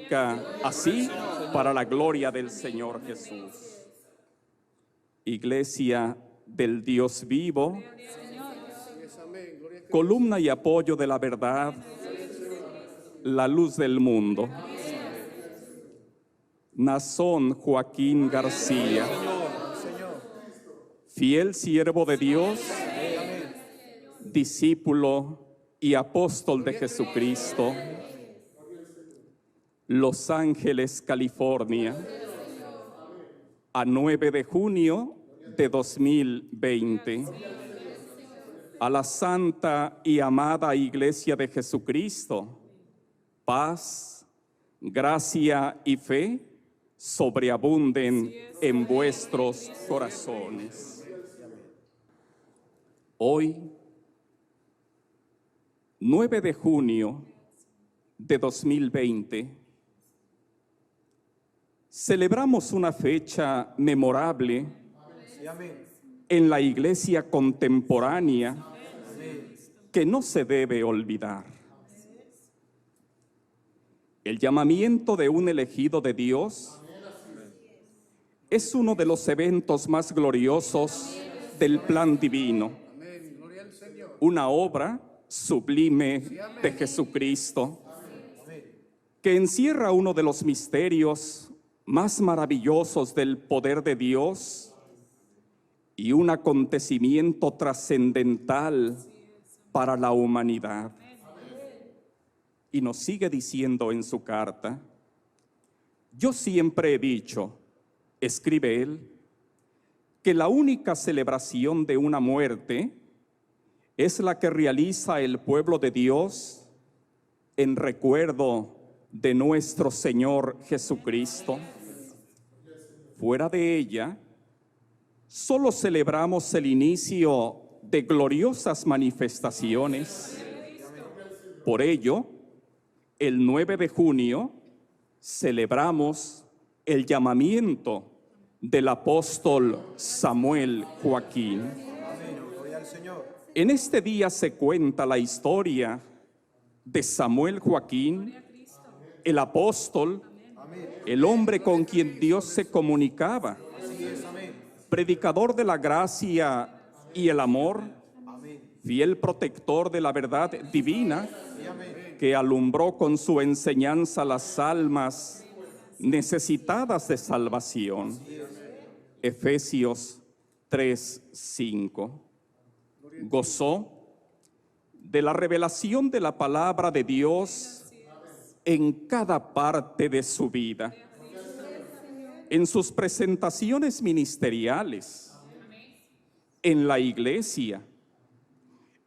florezca así para la gloria del Señor Jesús. Iglesia del Dios vivo, columna y apoyo de la verdad, la luz del mundo. Nazón Joaquín García, fiel siervo de Dios, discípulo y apóstol de Jesucristo, Los Ángeles, California, a 9 de junio de 2020. A la santa y amada Iglesia de Jesucristo, paz, gracia y fe sobreabunden en vuestros corazones. Hoy, 9 de junio de 2020, celebramos una fecha memorable en la Iglesia contemporánea que no se debe olvidar. El llamamiento de un elegido de Dios es uno de los eventos más gloriosos del plan divino, una obra sublime de Jesucristo que encierra uno de los misterios más maravillosos del poder de Dios y un acontecimiento trascendental para la humanidad. Y nos sigue diciendo en su carta: yo siempre he dicho, escribe él, que la única celebración de una muerte es la que realiza el pueblo de Dios en recuerdo de nuestro Señor Jesucristo. Fuera de ella, solo celebramos el inicio de gloriosas manifestaciones. Por ello, el 9 de junio celebramos el llamamiento del apóstol Samuel Joaquín. En este día se cuenta la historia de Samuel Joaquín, el apóstol, el hombre con quien Dios se comunicaba, predicador de la gracia y el amor, fiel protector de la verdad divina, que alumbró con su enseñanza las almas necesitadas de salvación. Efesios 3:5. Gozó de la revelación de la palabra de Dios en cada parte de su vida. En sus presentaciones ministeriales, en la iglesia,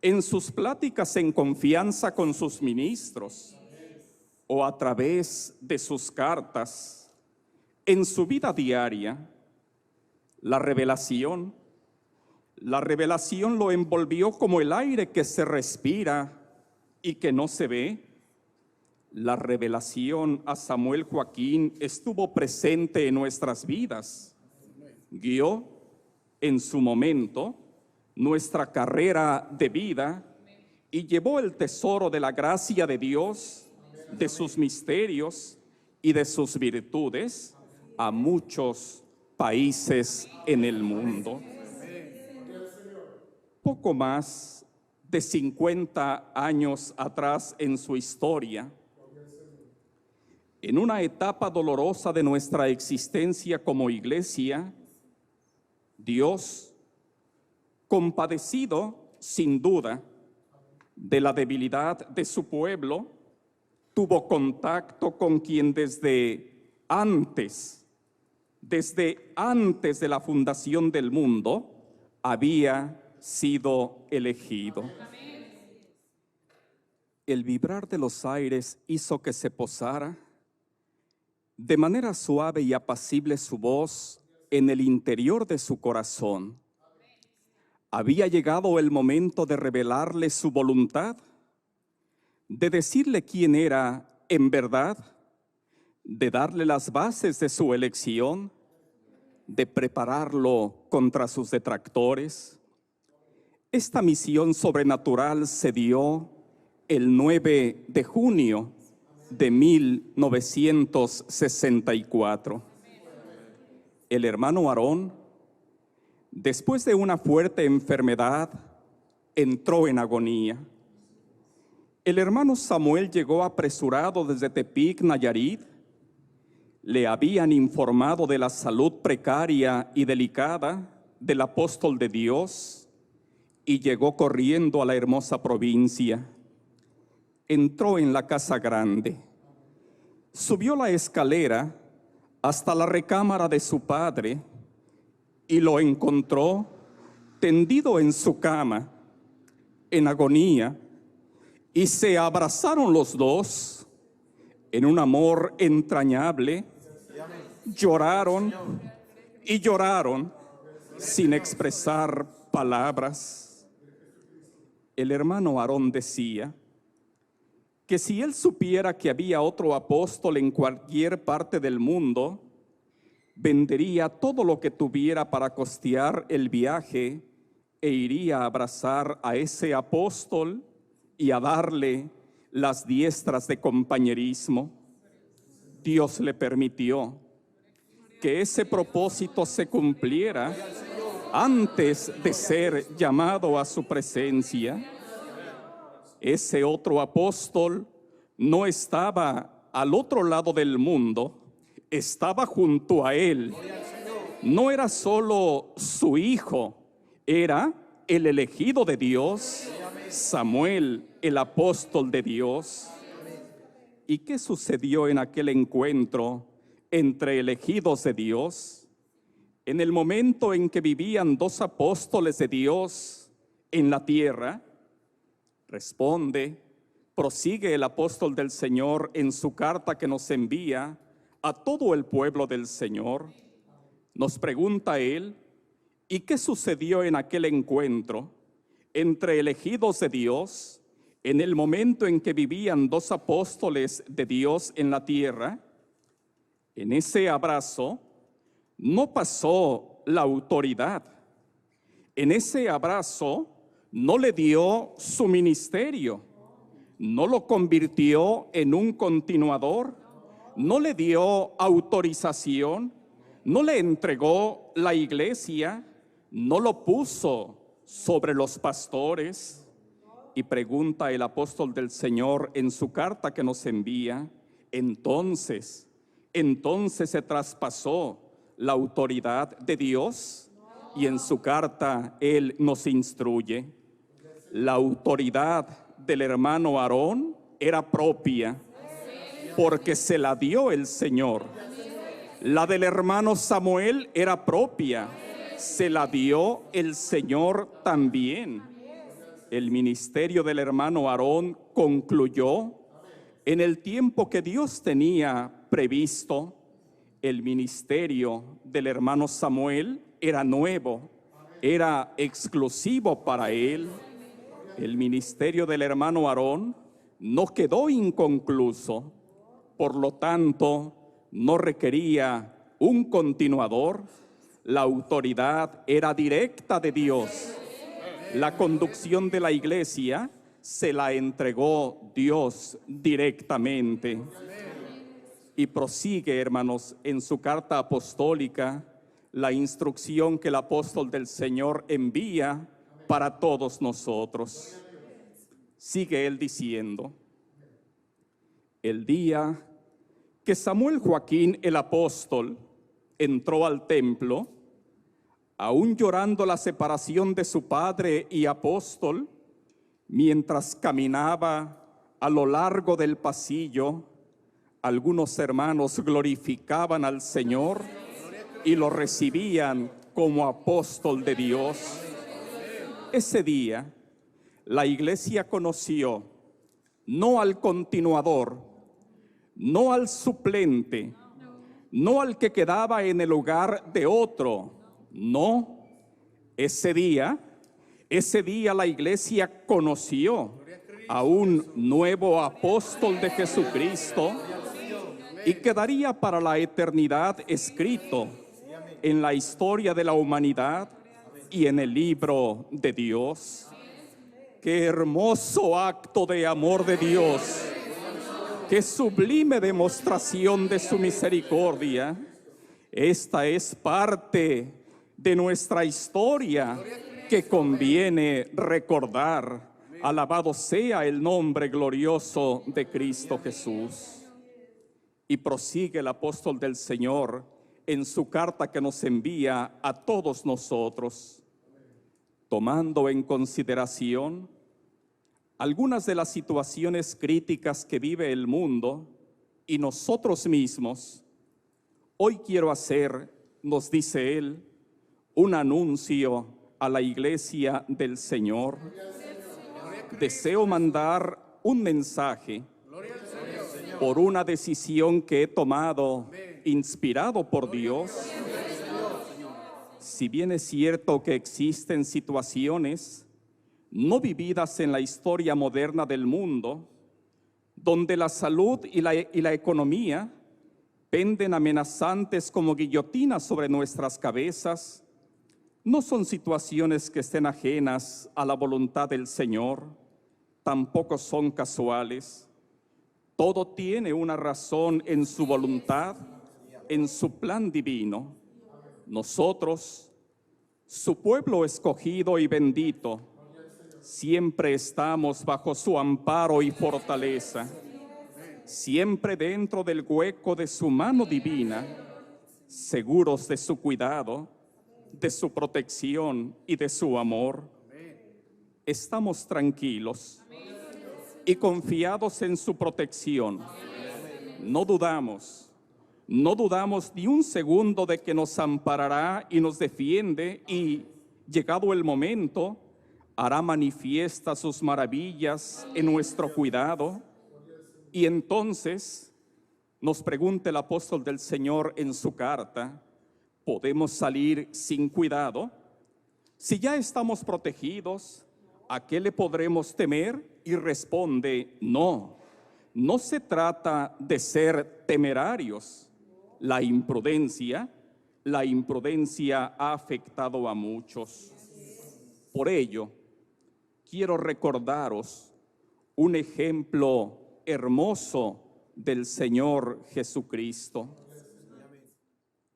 en sus pláticas en confianza con sus ministros o a través de sus cartas, en su vida diaria, la revelación lo envolvió como el aire que se respira y que no se ve. La revelación a Samuel Joaquín estuvo presente en nuestras vidas. Guió en su momento nuestra carrera de vida y llevó el tesoro de la gracia de Dios, de sus misterios y de sus virtudes a muchos países en el mundo. Poco más de 50 años atrás en su historia, en una etapa dolorosa de nuestra existencia como iglesia, Dios, compadecido sin duda de la debilidad de su pueblo, tuvo contacto con quien desde antes de la fundación del mundo había sido elegido. El vibrar de los aires hizo que se posara de manera suave y apacible su voz en el interior de su corazón. Había llegado el momento de revelarle su voluntad, de decirle quién era en verdad, de darle las bases de su elección, de prepararlo contra sus detractores. Esta misión sobrenatural se dio el 9 de junio de 1964. El hermano Aarón, después de una fuerte enfermedad, entró en agonía. El hermano Samuel llegó apresurado desde Tepic, Nayarit. Le habían informado de la salud precaria y delicada del apóstol de Dios y llegó corriendo a la hermosa provincia. Entró en la casa grande, subió la escalera hasta la recámara de su padre y lo encontró tendido en su cama, en agonía, y se abrazaron los dos en un amor entrañable. Lloraron y lloraron sin expresar palabras. El hermano Aarón decía que si él supiera que había otro apóstol en cualquier parte del mundo, vendería todo lo que tuviera para costear el viaje e iría a abrazar a ese apóstol y a darle las diestras de compañerismo. Dios le permitió que ese propósito se cumpliera antes de ser llamado a su presencia. Ese otro apóstol no estaba al otro lado del mundo, estaba junto a él. No era solo su hijo, era el elegido de Dios, Samuel, el apóstol de Dios. ¿Y qué sucedió en aquel encuentro entre elegidos de Dios? En el momento en que vivían dos apóstoles de Dios en la tierra, prosigue el apóstol del Señor en su carta que nos envía a todo el pueblo del Señor. Nos pregunta él, ¿y qué sucedió en aquel encuentro entre elegidos de Dios en el momento en que vivían dos apóstoles de Dios en la tierra? En ese abrazo no pasó la autoridad. En ese abrazo no le dio su ministerio, no lo convirtió en un continuador, no le dio autorización, no le entregó la iglesia, no lo puso sobre los pastores. Y pregunta el apóstol del Señor en su carta que nos envía, entonces se traspasó la autoridad de Dios. Y en su carta él nos instruye, la autoridad del hermano Aarón era propia porque se la dio el Señor. La del hermano Samuel era propia, se la dio el Señor también. El ministerio del hermano Aarón concluyó en el tiempo que Dios tenía previsto. El ministerio del hermano Samuel era nuevo, era exclusivo para él. El ministerio del hermano Aarón no quedó inconcluso, por lo tanto, no requería un continuador. La autoridad era directa de Dios. La conducción de la iglesia se la entregó Dios directamente. Y prosigue, hermanos, en su carta apostólica, la instrucción que el apóstol del Señor envía para todos nosotros. Sigue él diciendo, el día que Samuel Joaquín el apóstol entró al templo, aún llorando la separación de su padre y apóstol, mientras caminaba a lo largo del pasillo, algunos hermanos glorificaban al Señor y lo recibían como apóstol de Dios. Ese día, la iglesia conoció no al continuador, no al suplente, no al que quedaba en el lugar de otro, no. Ese día la iglesia conoció a un nuevo apóstol de Jesucristo y quedaría para la eternidad escrito en la historia de la humanidad y en el libro de Dios. Qué hermoso acto de amor de Dios Qué sublime demostración de su misericordia. Esta es parte de nuestra historia que conviene recordar. Alabado sea el nombre glorioso de Cristo Jesús. Y prosigue el apóstol del Señor en su carta que nos envía a todos nosotros, tomando en consideración algunas de las situaciones críticas que vive el mundo y nosotros mismos. Hoy quiero hacer, nos dice él, un anuncio a la iglesia del Señor. Deseo mandar un mensaje por una decisión que he tomado, inspirado por Dios. Si bien es cierto que existen situaciones no vividas en la historia moderna del mundo, donde la salud y la economía penden amenazantes como guillotinas sobre nuestras cabezas, no son situaciones que estén ajenas a la voluntad del Señor, tampoco son casuales. Todo tiene una razón en su voluntad, en su plan divino. Nosotros, su pueblo escogido y bendito, siempre estamos bajo su amparo y fortaleza, siempre dentro del hueco de su mano divina, seguros de su cuidado, de su protección y de su amor. Estamos tranquilos y confiados en su protección. No dudamos ni un segundo de que nos amparará y nos defiende y, llegado el momento, hará manifiesta sus maravillas en nuestro cuidado. Y entonces, nos pregunta el apóstol del Señor en su carta, ¿podemos salir sin cuidado? Si ya estamos protegidos, ¿a qué le podremos temer? Y responde, no se trata de ser temerarios. La imprudencia ha afectado a muchos. Por ello, quiero recordaros un ejemplo hermoso del Señor Jesucristo.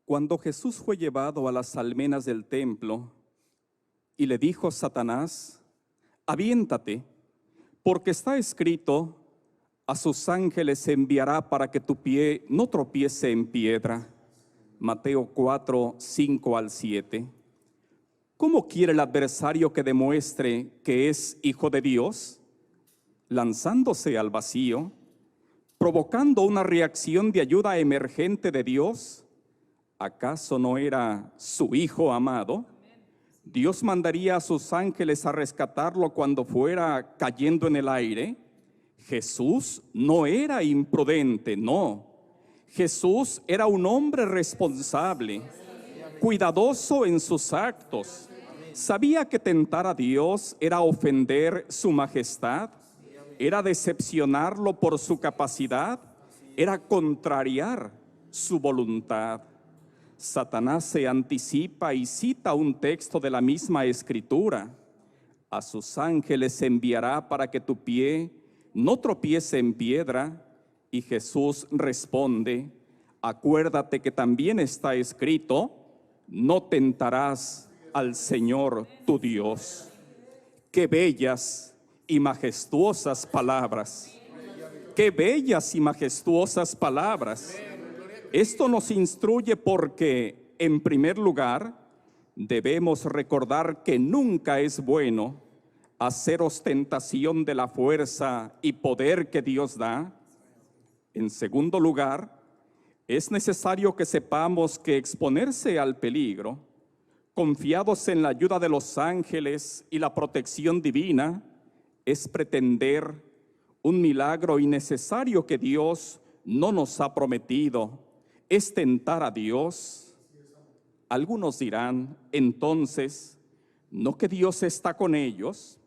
Cuando Jesús fue llevado a las almenas del templo y le dijo Satanás, aviéntate, porque está escrito, a sus ángeles enviará para que tu pie no tropiece en piedra. Mateo 4, 5 al 7. ¿Cómo quiere el adversario que demuestre que es hijo de Dios? Lanzándose al vacío, provocando una reacción de ayuda emergente de Dios. ¿Acaso no era su Hijo amado? ¿Dios mandaría a sus ángeles a rescatarlo cuando fuera cayendo en el aire? Jesús no era imprudente, no. Jesús era un hombre responsable, cuidadoso en sus actos. Sabía que tentar a Dios era ofender su majestad, era decepcionarlo por su capacidad, era contrariar su voluntad. Satanás se anticipa y cita un texto de la misma Escritura. A sus ángeles enviará para que tu pie no tropiece en piedra. Y Jesús responde, acuérdate que también está escrito, no tentarás al Señor tu Dios. Qué bellas y majestuosas palabras. Qué bellas y majestuosas palabras. Esto nos instruye porque, en primer lugar, debemos recordar que nunca es bueno hacer ostentación de la fuerza y poder que Dios da. En segundo lugar, es necesario que sepamos que exponerse al peligro, confiados en la ayuda de los ángeles y la protección divina, es pretender un milagro innecesario que Dios no nos ha prometido. Es tentar a Dios. Algunos dirán, entonces, ¿no que Dios está con ellos?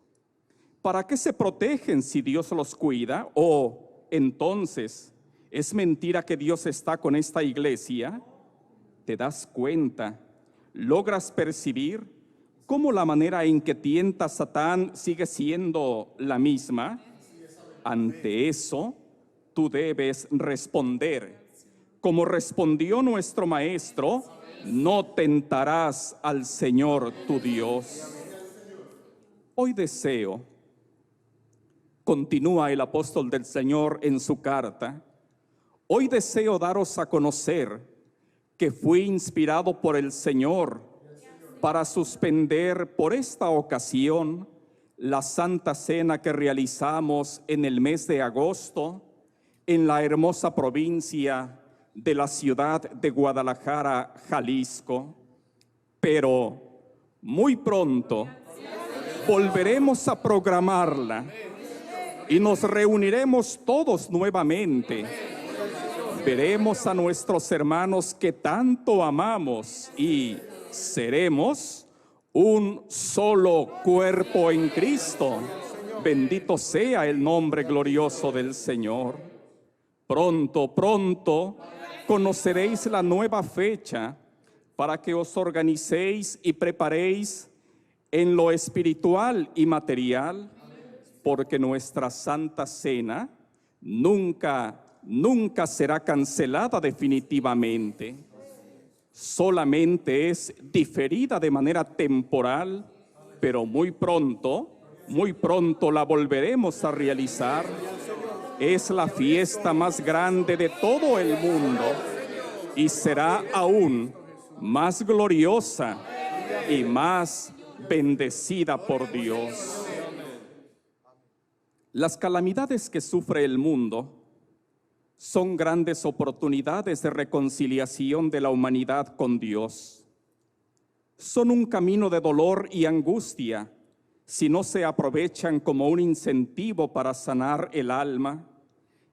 ¿Para qué se protegen si Dios los cuida? O, entonces, ¿es mentira que Dios está con esta iglesia? ¿Te das cuenta? ¿Logras percibir cómo la manera en que tienta Satán sigue siendo la misma? Ante eso, tú debes responder. Como respondió nuestro Maestro, no tentarás al Señor tu Dios. Hoy deseo, continúa el apóstol del Señor en su carta, hoy deseo daros a conocer que fui inspirado por el Señor para suspender por esta ocasión la Santa Cena que realizamos en el mes de agosto en la hermosa provincia de la ciudad de Guadalajara, Jalisco. Pero muy pronto volveremos a programarla y nos reuniremos todos nuevamente. Veremos a nuestros hermanos que tanto amamos y seremos un solo cuerpo en Cristo. Bendito sea el nombre glorioso del Señor. Pronto, pronto conoceréis la nueva fecha para que os organicéis y preparéis en lo espiritual y material, porque nuestra Santa Cena nunca será cancelada definitivamente. Solamente es diferida de manera temporal, pero muy pronto la volveremos a realizar. Es la fiesta más grande de todo el mundo y será aún más gloriosa y más bendecida por Dios. Las calamidades que sufre el mundo son grandes oportunidades de reconciliación de la humanidad con Dios. Son un camino de dolor y angustia si no se aprovechan como un incentivo para sanar el alma,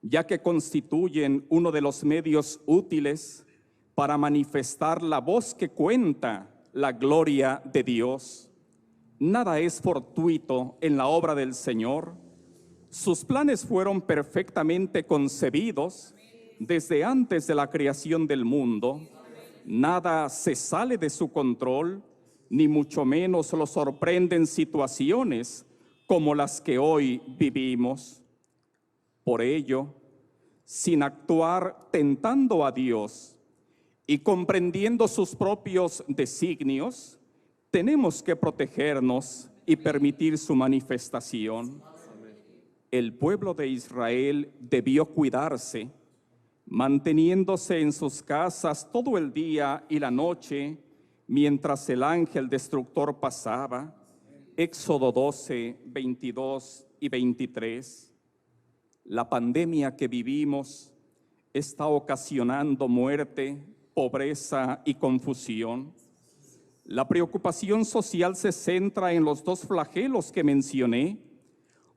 ya que constituyen uno de los medios útiles para manifestar la voz que cuenta la gloria de Dios. Nada es fortuito en la obra del Señor. Sus planes fueron perfectamente concebidos desde antes de la creación del mundo. Nada se sale de su control, ni mucho menos lo sorprenden situaciones como las que hoy vivimos. Por ello, sin actuar tentando a Dios y comprendiendo sus propios designios, tenemos que protegernos y permitir su manifestación. El pueblo de Israel debió cuidarse, manteniéndose en sus casas todo el día y la noche, mientras el ángel destructor pasaba. Éxodo 12, 22 y 23. La pandemia que vivimos está ocasionando muerte, pobreza y confusión. La preocupación social se centra en los dos flagelos que mencioné,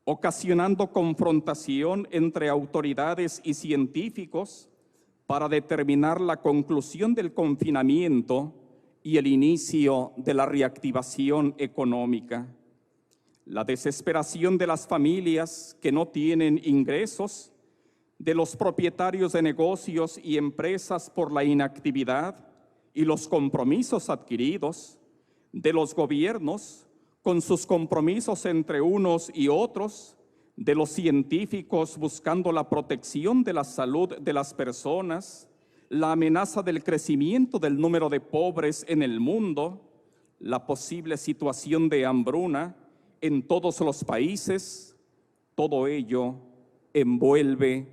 ocasionando confrontación entre autoridades y científicos para determinar la conclusión del confinamiento y el inicio de la reactivación económica. La desesperación de las familias que no tienen ingresos, de los propietarios de negocios y empresas por la inactividad y los compromisos adquiridos, de los gobiernos con sus compromisos entre unos y otros, de los científicos buscando la protección de la salud de las personas, la amenaza del crecimiento del número de pobres en el mundo, la posible situación de hambruna en todos los países. Todo ello envuelve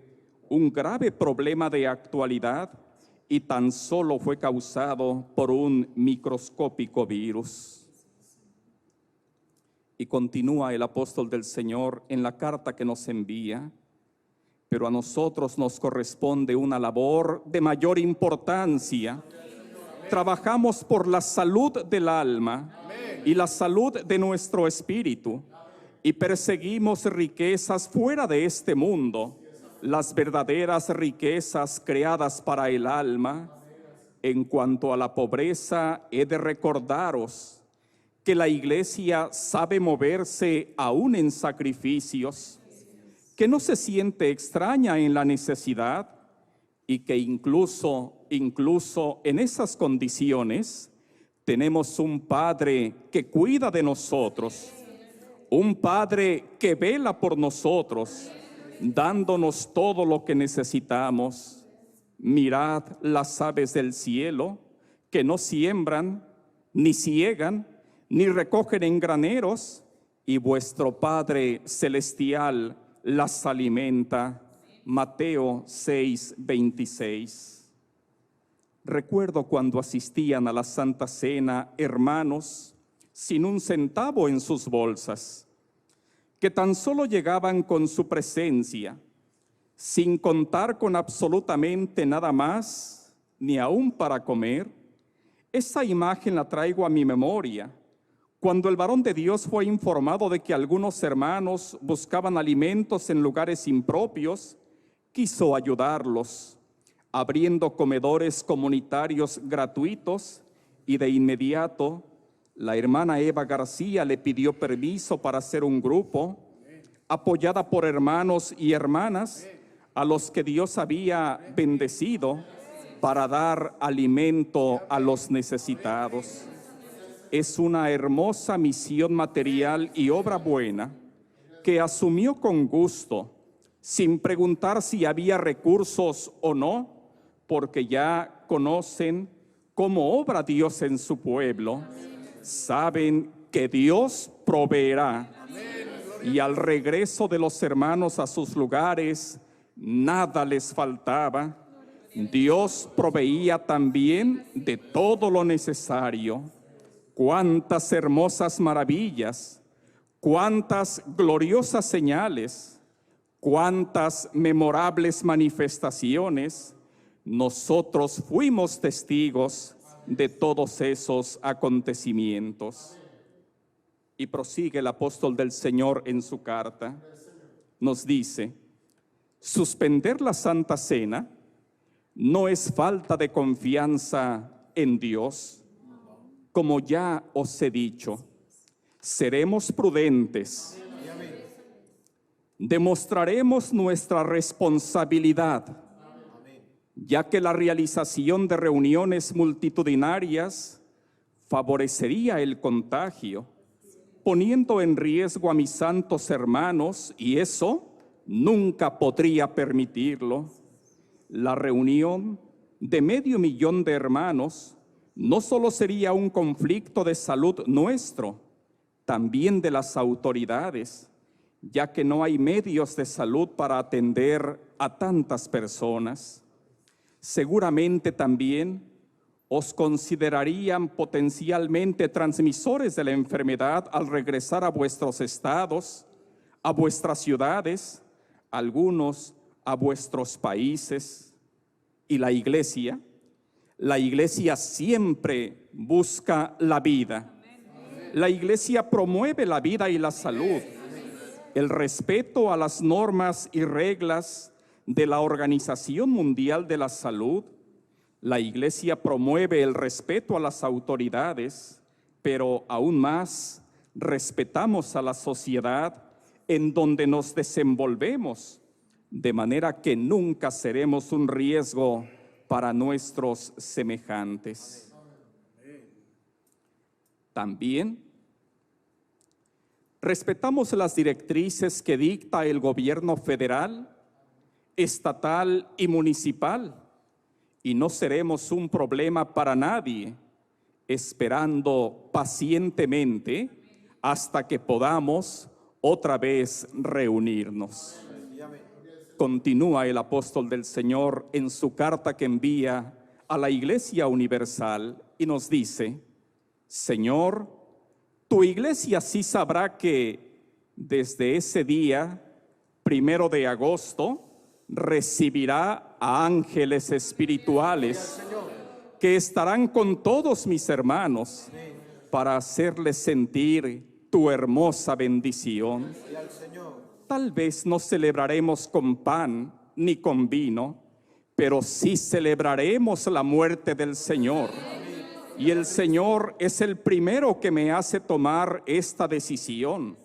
un grave problema de actualidad y tan solo fue causado por un microscópico virus. Y continúa el apóstol del Señor en la carta que nos envía. Pero a nosotros nos corresponde una labor de mayor importancia. Trabajamos por la salud del alma y la salud de nuestro espíritu y perseguimos riquezas fuera de este mundo, las verdaderas riquezas creadas para el alma. En cuanto a la pobreza, he de recordaros que la Iglesia sabe moverse aún en sacrificios, que no se siente extraña en la necesidad y que incluso en esas condiciones tenemos un Padre que cuida de nosotros, un Padre que vela por nosotros, dándonos todo lo que necesitamos. Mirad las aves del cielo, que no siembran, ni ciegan, ni recogen en graneros, y vuestro Padre Celestial las alimenta. Mateo 6:26. Recuerdo cuando asistían a la Santa Cena hermanos sin un centavo en sus bolsas, que tan solo llegaban con su presencia, sin contar con absolutamente nada más, ni aún para comer. Esa imagen la traigo a mi memoria, cuando el varón de Dios fue informado de que algunos hermanos buscaban alimentos en lugares impropios, quiso ayudarlos, abriendo comedores comunitarios gratuitos, y de inmediato la hermana Eva García le pidió permiso para hacer un grupo, apoyada por hermanos y hermanas a los que Dios había bendecido para dar alimento a los necesitados. Es una hermosa misión material y obra buena que asumió con gusto, sin preguntar si había recursos o no, porque ya conocen cómo obra Dios en su pueblo. Saben que Dios proveerá. Y al regreso de los hermanos a sus lugares, nada les faltaba. Dios proveía también de todo lo necesario. Cuántas hermosas maravillas, cuántas gloriosas señales, cuántas memorables manifestaciones. Nosotros fuimos testigos de todos esos acontecimientos. Y prosigue el apóstol del Señor en su carta. Nos dice: suspender la Santa Cena no es falta de confianza en Dios. Como ya os he dicho, seremos prudentes. Demostraremos nuestra responsabilidad, ya que la realización de reuniones multitudinarias favorecería el contagio, poniendo en riesgo a mis santos hermanos, y eso nunca podría permitirlo. La reunión de 500,000 de hermanos no solo sería un conflicto de salud nuestro, también de las autoridades, ya que no hay medios de salud para atender a tantas personas. Seguramente también os considerarían potencialmente transmisores de la enfermedad al regresar a vuestros estados, a vuestras ciudades, algunos a vuestros países. Y la iglesia siempre busca la vida. La iglesia promueve la vida y la salud, el respeto a las normas y reglas de la Organización Mundial de la Salud. La iglesia promueve el respeto a las autoridades, pero aún más respetamos a la sociedad en donde nos desenvolvemos, de manera que nunca seremos un riesgo para nuestros semejantes. También respetamos las directrices que dicta el gobierno federal, estatal y municipal, y no seremos un problema para nadie, esperando pacientemente hasta que podamos otra vez reunirnos. Continúa el apóstol del Señor en su carta que envía a la Iglesia Universal y nos dice: Señor, tu iglesia sí sabrá que desde ese día, 1 de agosto, recibirá a ángeles espirituales que estarán con todos mis hermanos para hacerles sentir tu hermosa bendición. Tal vez no celebraremos con pan ni con vino, pero sí celebraremos la muerte del Señor. Y el Señor es el primero que me hace tomar esta decisión,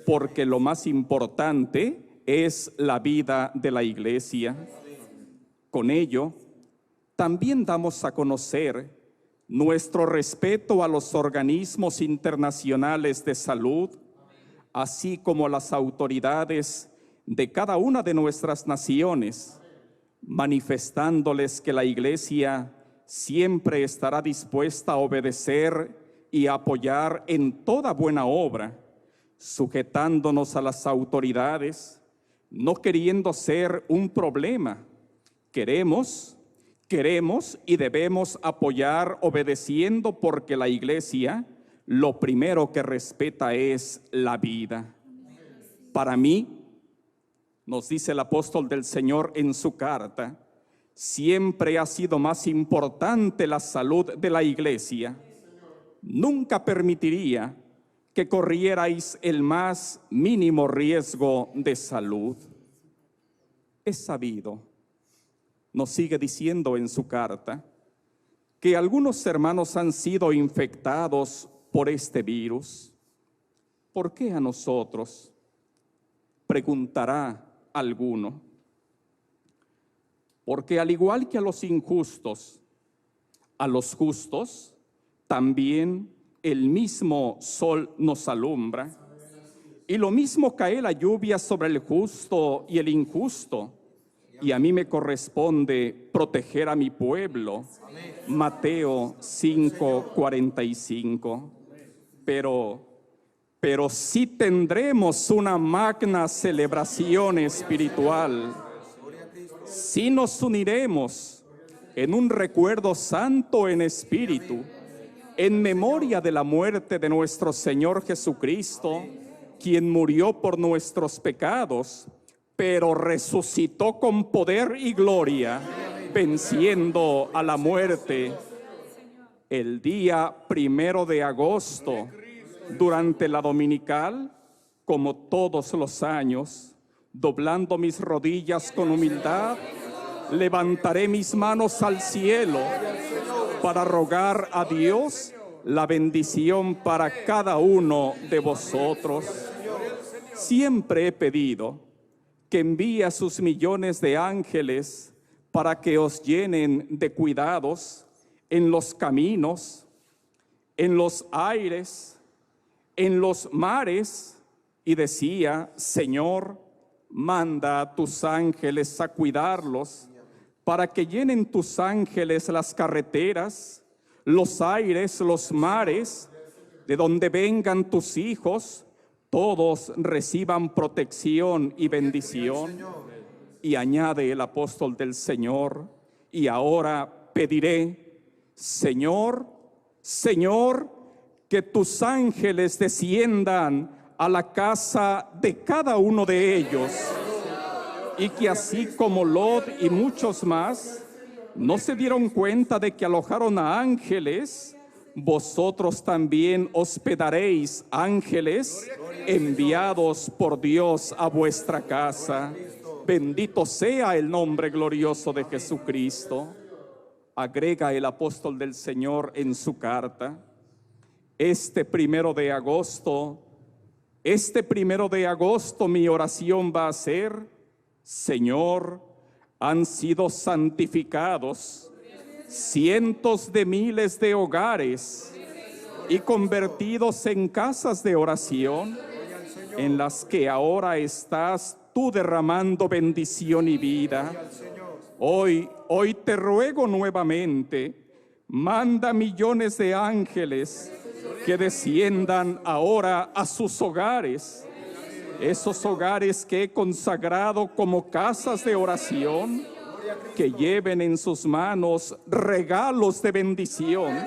porque lo más importante es la vida de la iglesia. Con ello, también damos a conocer nuestro respeto a los organismos internacionales de salud, así como a las autoridades de cada una de nuestras naciones, manifestándoles que la Iglesia siempre estará dispuesta a obedecer y a apoyar en toda buena obra, sujetándonos a las autoridades, no queriendo ser un problema. Queremos y debemos apoyar obedeciendo, porque la Iglesia lo primero que respeta es la vida. Para mí, nos dice el apóstol del Señor en su carta, siempre ha sido más importante la salud de la Iglesia. Nunca permitiría que corrierais el más mínimo riesgo de salud. Es sabido, nos sigue diciendo en su carta, que algunos hermanos han sido infectados por este virus. ¿Por qué a nosotros?, preguntará alguno. Porque al igual que a los injustos, a los justos también el mismo sol nos alumbra, y lo mismo cae la lluvia sobre el justo y el injusto, y a mí me corresponde proteger a mi pueblo. Mateo 5:45. Pero sí tendremos una magna celebración espiritual. Sí nos uniremos en un recuerdo santo en espíritu, en memoria de la muerte de nuestro Señor Jesucristo, quien murió por nuestros pecados, pero resucitó con poder y gloria, venciendo a la muerte. El día 1 de agosto, durante la dominical, como todos los años, doblando mis rodillas con humildad, levantaré mis manos al cielo para rogar a Dios la bendición para cada uno de vosotros. Siempre he pedido que envíe a sus millones de ángeles para que os llenen de cuidados en los caminos, en los aires, en los mares, y decía: Señor, manda a tus ángeles a cuidarlos, para que llenen tus ángeles las carreteras, los aires, los mares, de donde vengan tus hijos, todos reciban protección y bendición. Y añade el apóstol del Señor: y ahora pediré, Señor, Señor, que tus ángeles desciendan a la casa de cada uno de ellos, y que así como Lot y muchos más no se dieron cuenta de que alojaron a ángeles, vosotros también hospedaréis ángeles enviados por Dios a vuestra casa. Bendito sea el nombre glorioso de Jesucristo. Agrega el apóstol del Señor en su carta: este 1 de agosto mi oración va a ser: Señor, han sido santificados cientos de miles de hogares y convertidos en casas de oración, en las que ahora estás tú derramando bendición y vida. Hoy te ruego nuevamente, manda millones de ángeles que desciendan ahora a sus hogares, esos hogares que he consagrado como casas de oración, que lleven en sus manos regalos de bendición,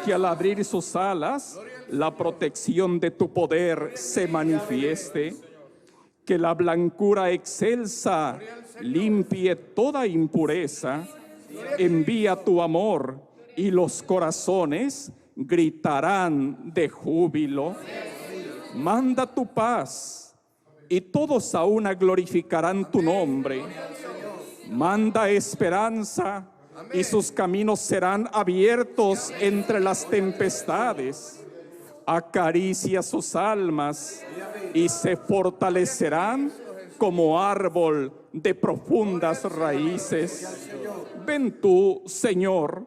que al abrir sus alas la protección de tu poder se manifieste, que la blancura excelsa limpie toda impureza. Envía tu amor y los corazones gritarán de júbilo. Manda tu paz y todos a una glorificarán tu nombre. Manda esperanza y sus caminos serán abiertos entre las tempestades. Acaricia sus almas y se fortalecerán como árbol de profundas raíces. Ven tú, Señor,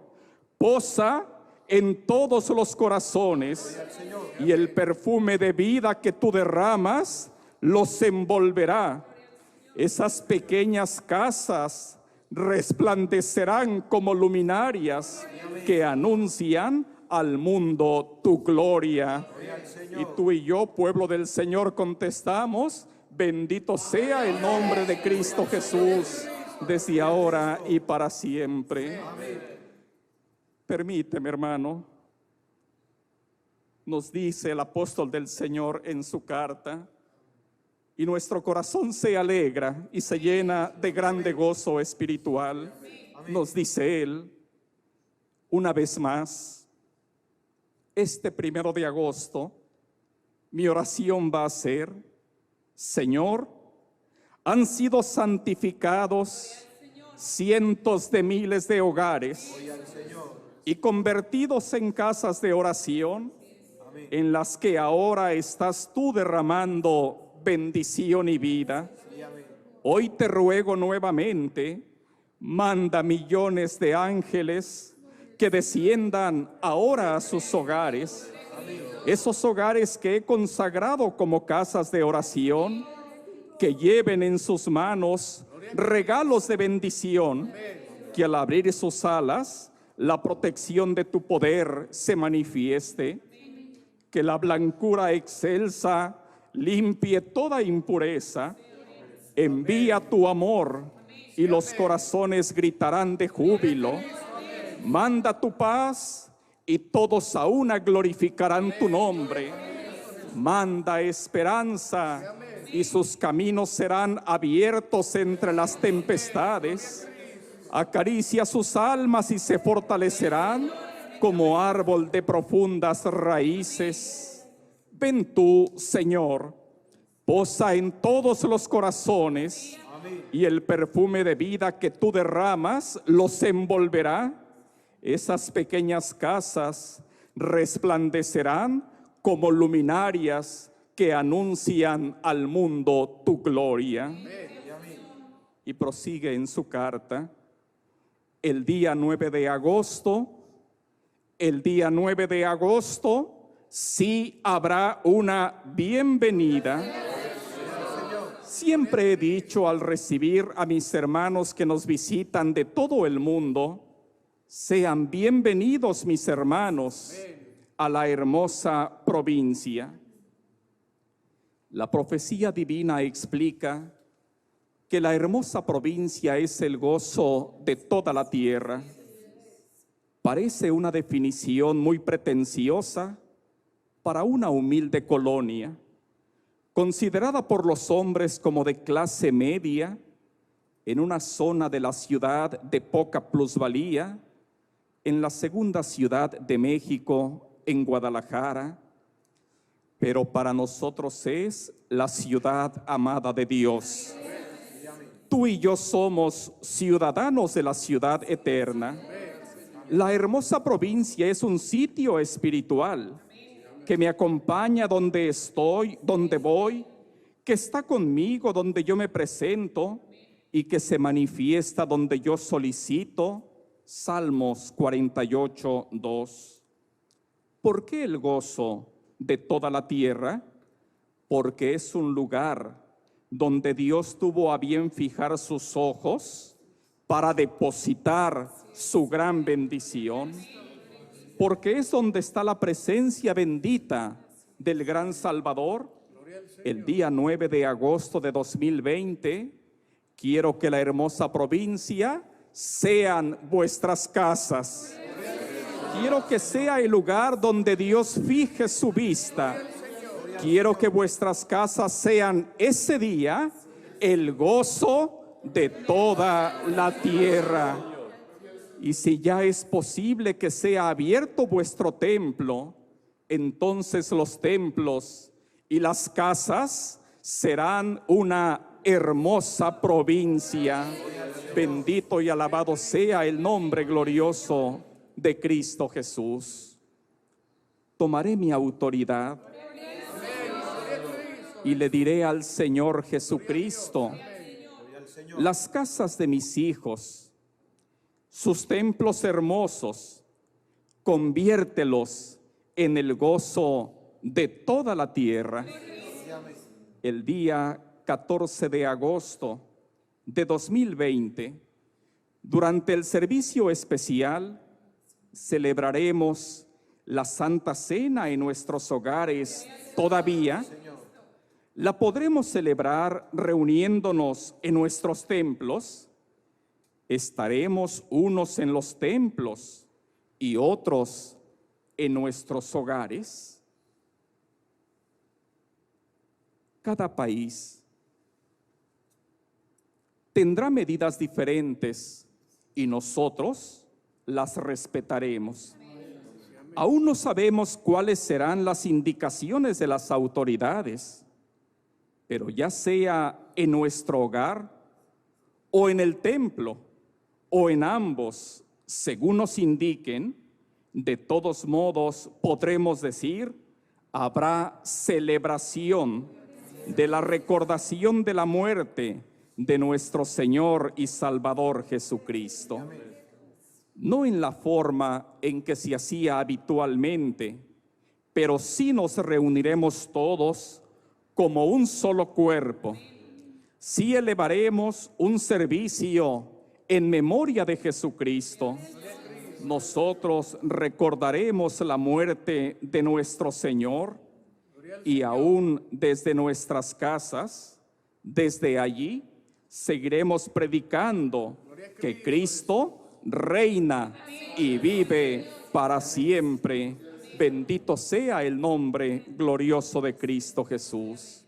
posa en todos los corazones, y el perfume de vida que tú derramas los envolverá Esas pequeñas casas resplandecerán como luminarias que anuncian al mundo tu gloria. Y tú y yo, pueblo del Señor, contestamos: bendito sea el nombre de Cristo Jesús, desde ahora y para siempre. Permíteme, hermano, nos dice el apóstol del Señor en su carta, y nuestro corazón se alegra y se llena de grande gozo espiritual. Nos dice él, una vez más, este 1 de agosto, mi oración va a ser: Señor, han sido santificados cientos de miles de hogares y convertidos en casas de oración, en las que ahora estás tú derramando bendición y vida. Hoy te ruego nuevamente, manda millones de ángeles que desciendan ahora a sus hogares, esos hogares que he consagrado como casas de oración, que lleven en sus manos regalos de bendición, que al abrir sus alas, la protección de tu poder se manifieste, que la blancura excelsa limpie toda impureza. Envía tu amor y los corazones gritarán de júbilo. Manda tu paz y todos a una glorificarán tu nombre. Manda esperanza y sus caminos serán abiertos entre las tempestades. Acaricia sus almas y se fortalecerán como árbol de profundas raíces. Ven tú, Señor, posa en todos los corazones, y el perfume de vida que tú derramas los envolverá. Esas pequeñas casas resplandecerán como luminarias que anuncian al mundo tu gloria. Y prosigue en su carta: el día 9 de agosto, sí habrá una bienvenida. Siempre he dicho al recibir a mis hermanos que nos visitan de todo el mundo: sean bienvenidos mis hermanos a la hermosa provincia. La profecía divina explica que la hermosa provincia es el gozo de toda la tierra. Parece una definición muy pretenciosa para una humilde colonia, considerada por los hombres como de clase media, en una zona de la ciudad de poca plusvalía, en la segunda ciudad de México, en Guadalajara. Pero para nosotros es la ciudad amada de Dios. Tú y yo somos ciudadanos de la ciudad eterna. La hermosa provincia es un sitio espiritual que me acompaña donde estoy, donde voy, que está conmigo donde yo me presento y que se manifiesta donde yo solicito. Salmos 48, 2. ¿Por qué el gozo de toda la tierra? Porque es un lugar donde Dios tuvo a bien fijar sus ojos para depositar su gran bendición. Porque es donde está la presencia bendita del gran Salvador. El día 9 de agosto de 2020, quiero que la hermosa provincia sean vuestras casas. Quiero que sea el lugar donde Dios fije su vista. Quiero que vuestras casas sean ese día el gozo de toda la tierra. Y si ya es posible que sea abierto vuestro templo, entonces los templos y las casas serán una hermosa provincia. Bendito y alabado sea el nombre glorioso de Cristo Jesús. Tomaré mi autoridad y le diré al Señor Jesucristo: las casas de mis hijos, sus templos hermosos, conviértelos en el gozo de toda la tierra. El día 14 de agosto de 2020, durante el servicio especial, celebraremos la Santa Cena en nuestros hogares todavía. La podremos celebrar reuniéndonos en nuestros templos. Estaremos unos en los templos y otros en nuestros hogares. Cada país tendrá medidas diferentes y nosotros las respetaremos. Aún no sabemos cuáles serán las indicaciones de las autoridades, pero ya sea en nuestro hogar o en el templo o en ambos, según nos indiquen, de todos modos podremos decir, habrá celebración de la recordación de la muerte de nuestro Señor y Salvador Jesucristo. No en la forma en que se hacía habitualmente, pero sí nos reuniremos todos como un solo cuerpo. Sí elevaremos un servicio en memoria de Jesucristo. Nosotros recordaremos la muerte de nuestro Señor y aún desde nuestras casas, desde allí, seguiremos predicando que Cristo reina y vive para siempre. Bendito sea el nombre glorioso de Cristo Jesús.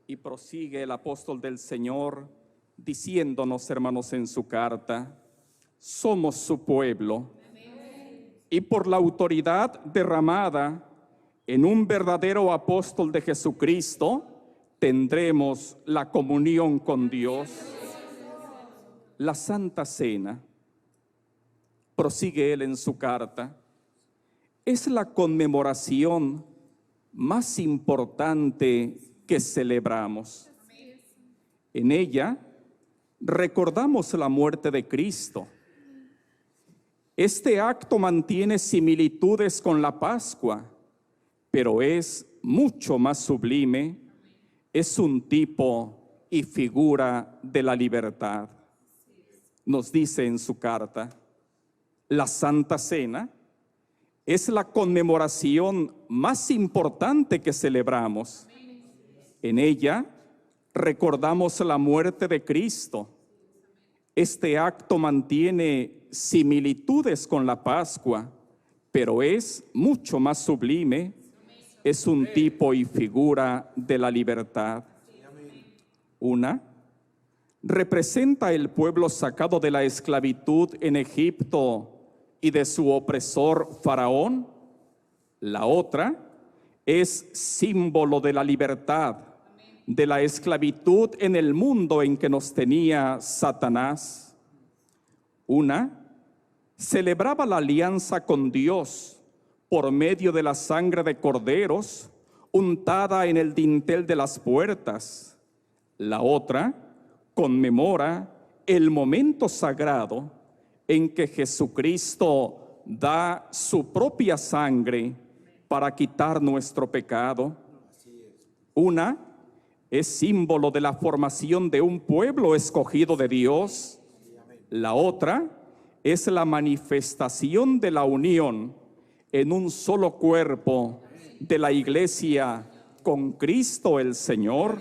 Y prosigue el apóstol del Señor diciéndonos, hermanos, en su carta, somos su pueblo. Y por la autoridad derramada en un verdadero apóstol de Jesucristo, tendremos la comunión con Dios. La Santa Cena, prosigue él en su carta, es la conmemoración más importante que celebramos. En ella recordamos la muerte de Cristo. Este acto mantiene similitudes con la Pascua, pero es mucho más sublime, es un tipo y figura de la libertad. Nos dice en su carta, la Santa Cena es la conmemoración más importante que celebramos. En ella recordamos la muerte de Cristo. Este acto mantiene similitudes con la Pascua, pero es mucho más sublime, es un tipo y figura de la libertad. Una, representa el pueblo sacado de la esclavitud en Egipto y de su opresor Faraón. La otra es símbolo de la libertad, de la esclavitud en el mundo en que nos tenía Satanás. Una, celebraba la alianza con Dios por medio de la sangre de corderos untada en el dintel de las puertas. La otra conmemora el momento sagrado en que Jesucristo da su propia sangre para quitar nuestro pecado. Una es símbolo de la formación de un pueblo escogido de Dios. La otra es la manifestación de la unión en un solo cuerpo de la Iglesia con Cristo el Señor.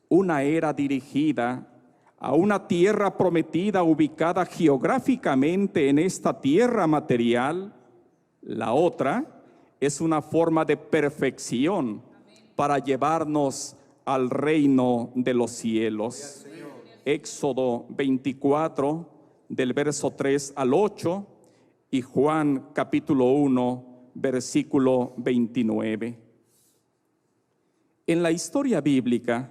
Una era dirigida a una tierra prometida ubicada geográficamente en esta tierra material. La otra es una forma de perfección para llevarnos al reino de los cielos. Éxodo 24, del verso 3 al 8, y Juan capítulo 1, versículo 29. En la historia bíblica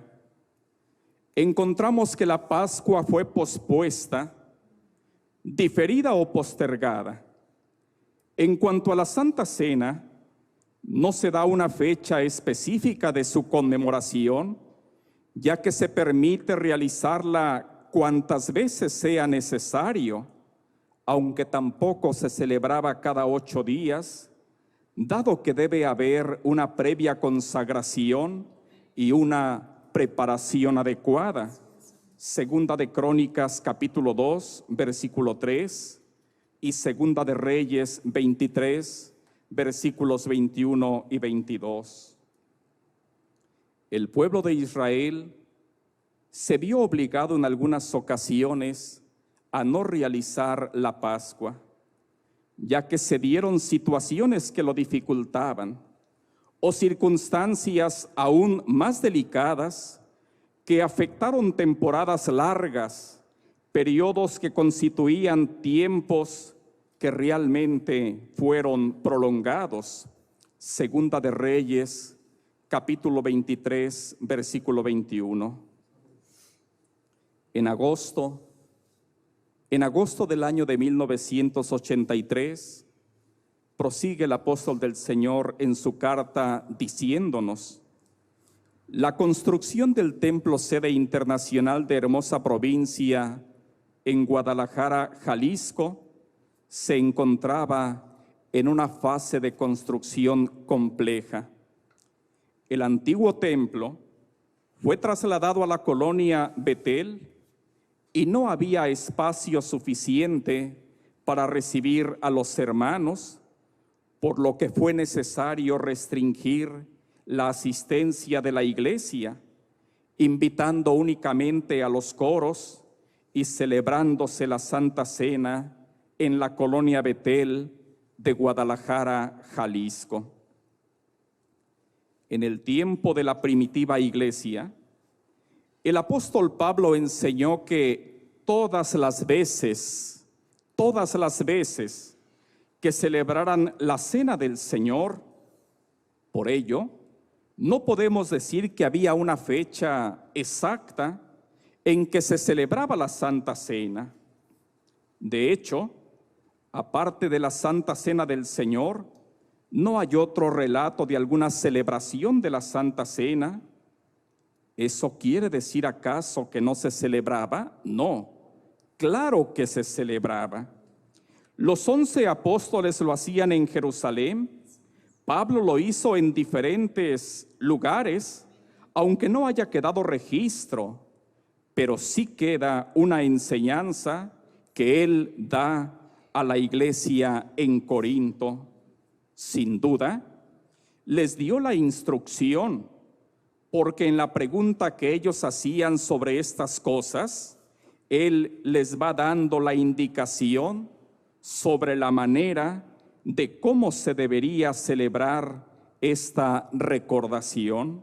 encontramos que la Pascua fue pospuesta, diferida o postergada. En cuanto a la Santa Cena, no se da una fecha específica de su conmemoración, ya que se permite realizarla cuantas veces sea necesario, aunque tampoco se celebraba cada 8 días, dado que debe haber una previa consagración y una preparación adecuada. Segunda de Crónicas, capítulo 2, versículo 3, y Segunda de Reyes 23, versículos 21 y 22. El pueblo de Israel se vio obligado en algunas ocasiones a no realizar la Pascua, ya que se dieron situaciones que lo dificultaban, o circunstancias aún más delicadas que afectaron temporadas largas, periodos que constituían tiempos que realmente fueron prolongados. Segunda de Reyes, capítulo 23, versículo 21. En agosto del año de 1983, prosigue el apóstol del Señor en su carta diciéndonos: la construcción del Templo Sede Internacional de Hermosa Provincia en Guadalajara, Jalisco, se encontraba en una fase de construcción compleja. El antiguo templo fue trasladado a la colonia Betel y no había espacio suficiente para recibir a los hermanos, por lo que fue necesario restringir la asistencia de la iglesia, invitando únicamente a los coros y celebrándose la Santa Cena en la colonia Betel de Guadalajara, Jalisco. En el tiempo de la primitiva iglesia, el apóstol Pablo enseñó que todas las veces que celebraran la cena del Señor, por ello, no podemos decir que había una fecha exacta en que se celebraba la Santa Cena. De hecho, aparte de la Santa Cena del Señor, no hay otro relato de alguna celebración de la Santa Cena. ¿Eso quiere decir acaso que no se celebraba? No, claro que se celebraba. Los 11 apóstoles lo hacían en Jerusalén. Pablo lo hizo en diferentes lugares, aunque no haya quedado registro, pero sí queda una enseñanza que él da a la iglesia en Corinto. Sin duda, les dio la instrucción, porque en la pregunta que ellos hacían sobre estas cosas, él les va dando la indicación sobre la manera de cómo se debería celebrar esta recordación.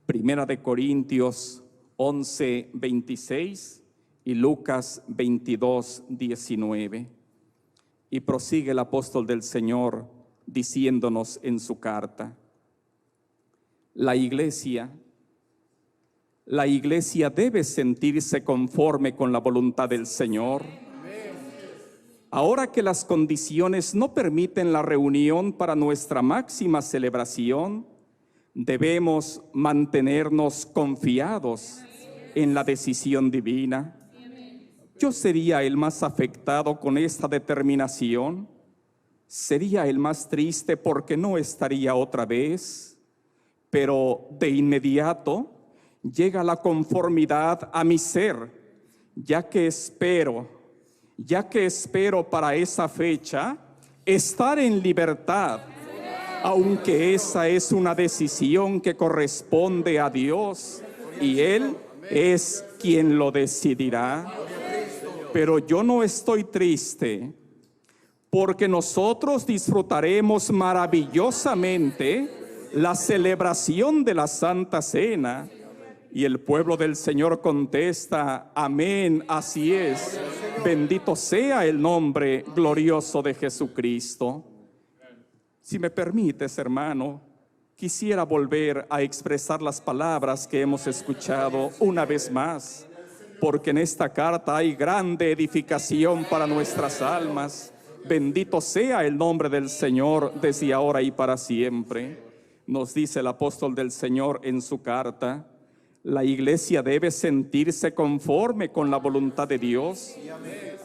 Primera de Corintios 11, 26 y Lucas 22, 19. Y prosigue el apóstol del Señor diciéndonos en su carta: la iglesia debe sentirse conforme con la voluntad del Señor. Ahora que las condiciones no permiten la reunión para nuestra máxima celebración, debemos mantenernos confiados en la decisión divina. Yo sería el más afectado con esta determinación. Sería el más triste porque no estaría otra vez, pero de inmediato llega la conformidad a mi ser, ya que espero para esa fecha estar en libertad, aunque esa es una decisión que corresponde a Dios y Él es quien lo decidirá. Pero yo no estoy triste, porque nosotros disfrutaremos maravillosamente la celebración de la Santa Cena. Y el pueblo del Señor contesta: amén, así es. Bendito sea el nombre glorioso de Jesucristo. Si me permites, hermano, quisiera volver a expresar las palabras que hemos escuchado una vez más, porque en esta carta hay grande edificación para nuestras almas. Bendito sea el nombre del Señor desde ahora y para siempre. Nos dice el apóstol del Señor en su carta: la iglesia debe sentirse conforme con la voluntad de Dios.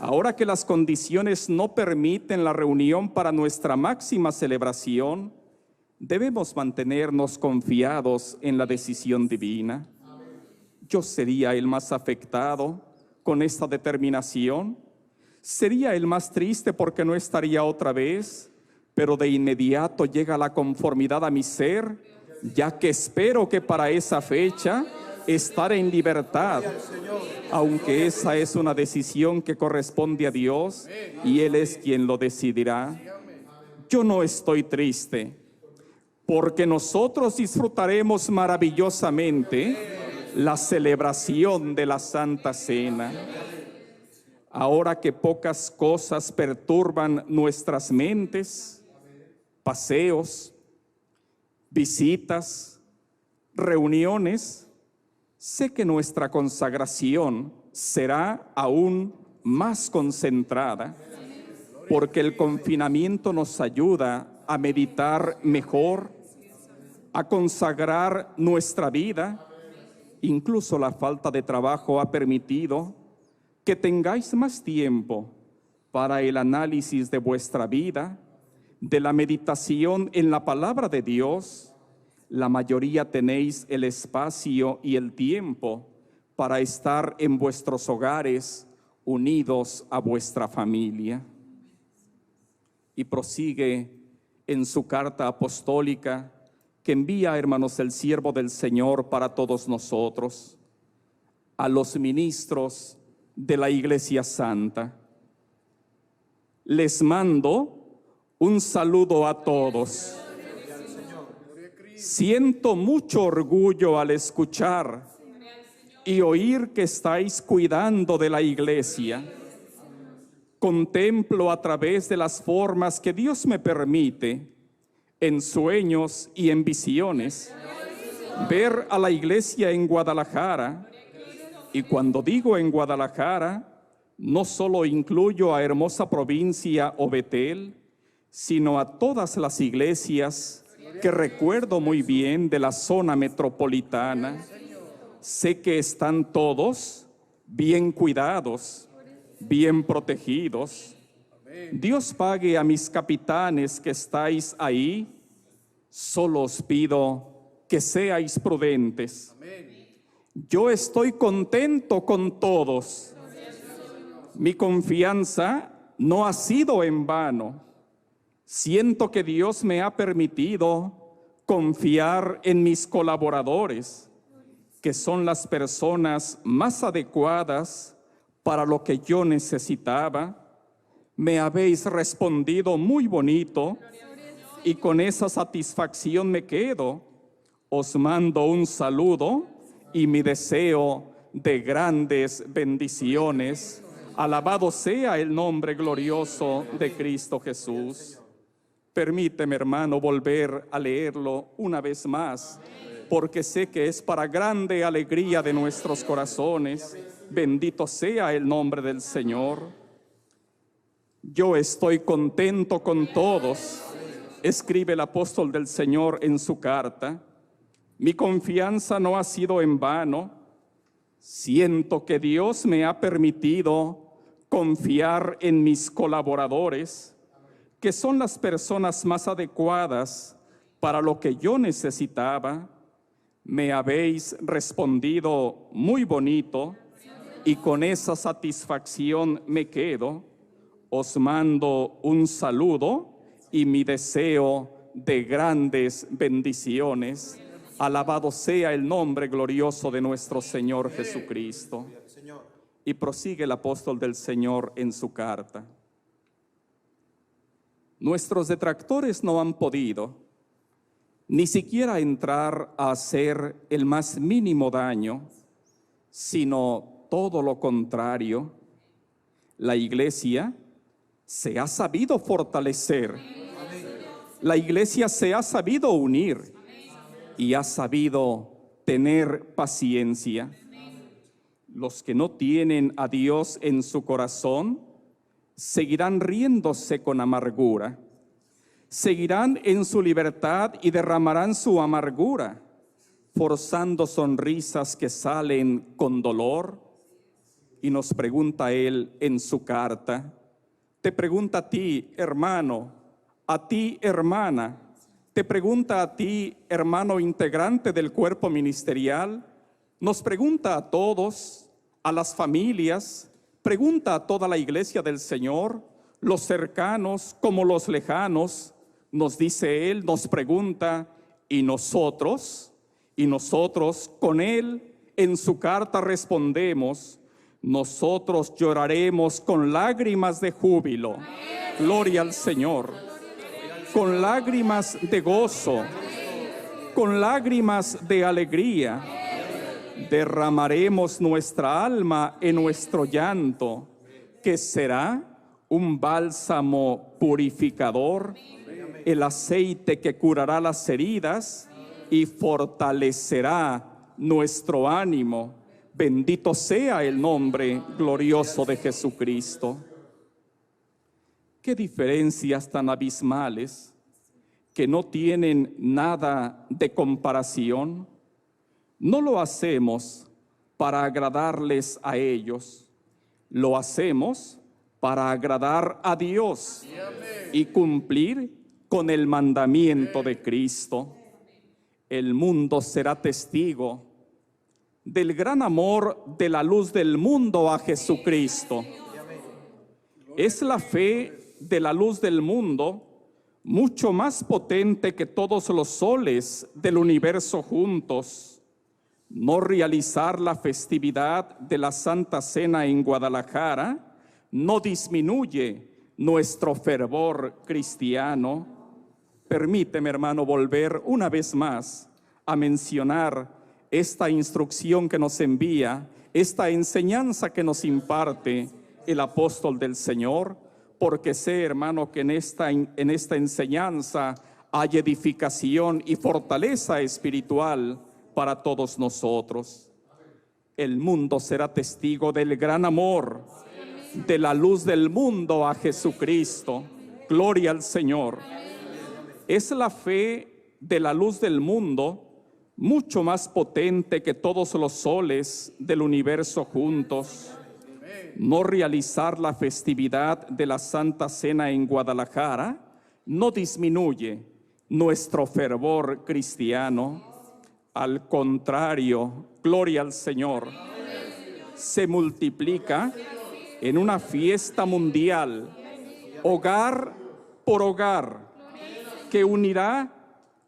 Ahora que las condiciones no permiten la reunión para nuestra máxima celebración, debemos mantenernos confiados en la decisión divina. yo sería el más afectado con esta determinación. Sería el más triste porque no estaría otra vez, pero de inmediato llega la conformidad a mi ser, ya que espero que para esa fecha estar en libertad, aunque esa es una decisión que corresponde a Dios y Él es quien lo decidirá. Yo no estoy triste, porque nosotros disfrutaremos maravillosamente la celebración de la Santa Cena. Ahora que pocas cosas perturban nuestras mentes, paseos, visitas, reuniones, sé que nuestra consagración será aún más concentrada, porque el confinamiento nos ayuda a meditar mejor, a consagrar nuestra vida. Incluso la falta de trabajo ha permitido que tengáis más tiempo para el análisis de vuestra vida, de la meditación en la palabra de Dios. La mayoría tenéis el espacio y el tiempo para estar en vuestros hogares unidos a vuestra familia. Y prosigue en su carta apostólica que envía, hermanos, el siervo del Señor para todos nosotros, a los ministros de la Iglesia Santa. Les mando un saludo a todos. Siento mucho orgullo al escuchar y oír que estáis cuidando de la Iglesia. Contemplo a través de las formas que Dios me permite, en sueños y en visiones, ver a la Iglesia en Guadalajara. Y cuando digo en Guadalajara, no solo incluyo a hermosa provincia o Betel, sino a todas las iglesias que recuerdo muy bien de la zona metropolitana. Sé que están todos bien cuidados, bien protegidos. Dios pague a mis capitanes que estáis ahí. Solo os pido que seáis prudentes. Yo estoy contento con todos. Mi confianza no ha sido en vano. Siento que Dios me ha permitido confiar en mis colaboradores, que son las personas más adecuadas para lo que yo necesitaba. Me habéis respondido muy bonito y con esa satisfacción me quedo. Os mando un saludo y mi deseo de grandes bendiciones. Alabado sea el nombre glorioso de Cristo Jesús. Permíteme, hermano, volver a leerlo una vez más, porque sé que es para grande alegría de nuestros corazones. Bendito sea el nombre del Señor. Yo estoy contento con todos, escribe el apóstol del Señor en su carta. Mi confianza no ha sido en vano. Siento que Dios me ha permitido confiar en mis colaboradores, que son las personas más adecuadas para lo que yo necesitaba. Me habéis respondido muy bonito y con esa satisfacción me quedo. Os mando un saludo y mi deseo de grandes bendiciones. Alabado sea el nombre glorioso de nuestro Señor Jesucristo. Y prosigue el apóstol del Señor en su carta. Nuestros detractores no han podido ni siquiera entrar a hacer el más mínimo daño, sino todo lo contrario. La Iglesia se ha sabido fortalecer. La Iglesia se ha sabido unir y ha sabido tener paciencia. Los que no tienen a Dios en su corazón seguirán riéndose con amargura. Seguirán en su libertad y derramarán su amargura, forzando sonrisas que salen con dolor. Y nos pregunta él en su carta, te pregunta a ti, hermano, a ti, hermana, te pregunta a ti, hermano integrante del cuerpo ministerial, nos pregunta a todos, a las familias, pregunta a toda la iglesia del Señor, los cercanos como los lejanos, nos dice Él, nos pregunta, ¿y nosotros? Y nosotros con Él en su carta respondemos, nosotros lloraremos con lágrimas de júbilo. Gloria al Señor. Con lágrimas de gozo, con lágrimas de alegría, derramaremos nuestra alma en nuestro llanto, que será un bálsamo purificador, el aceite que curará las heridas y fortalecerá nuestro ánimo. Bendito sea el nombre glorioso de Jesucristo. Qué diferencias tan abismales que no tienen nada de comparación. No lo hacemos para agradarles a ellos, lo hacemos para agradar a Dios y cumplir con el mandamiento de Cristo. El mundo será testigo del gran amor de la luz del mundo a Jesucristo. Es la fe de la luz del mundo mucho más potente que todos los soles del universo juntos. No realizar la festividad de la Santa Cena en Guadalajara no disminuye nuestro fervor cristiano. Permíteme, hermano, volver una vez más a mencionar esta instrucción que nos envía, esta enseñanza que nos imparte el apóstol del Señor, porque sé, hermano, que en esta enseñanza hay edificación y fortaleza espiritual para todos nosotros. El mundo será testigo del gran amor, de la luz del mundo a Jesucristo. Gloria al Señor. Es la fe de la luz del mundo mucho más potente que todos los soles del universo juntos. No realizar la festividad de la Santa Cena en Guadalajara no disminuye nuestro fervor cristiano. Al contrario, gloria al Señor, se multiplica en una fiesta mundial, hogar por hogar, que unirá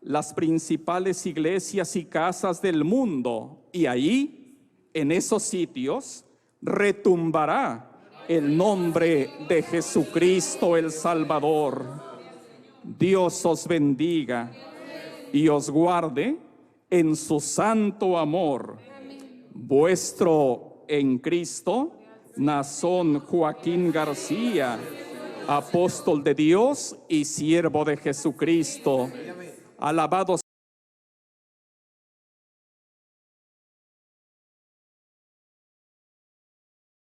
las principales iglesias y casas del mundo, y ahí, en esos sitios, retumbará el nombre de Jesucristo el Salvador. Dios os bendiga y os guarde en su santo amor. Vuestro en Cristo, Nazón Joaquín García, apóstol de Dios y siervo de Jesucristo. Alabado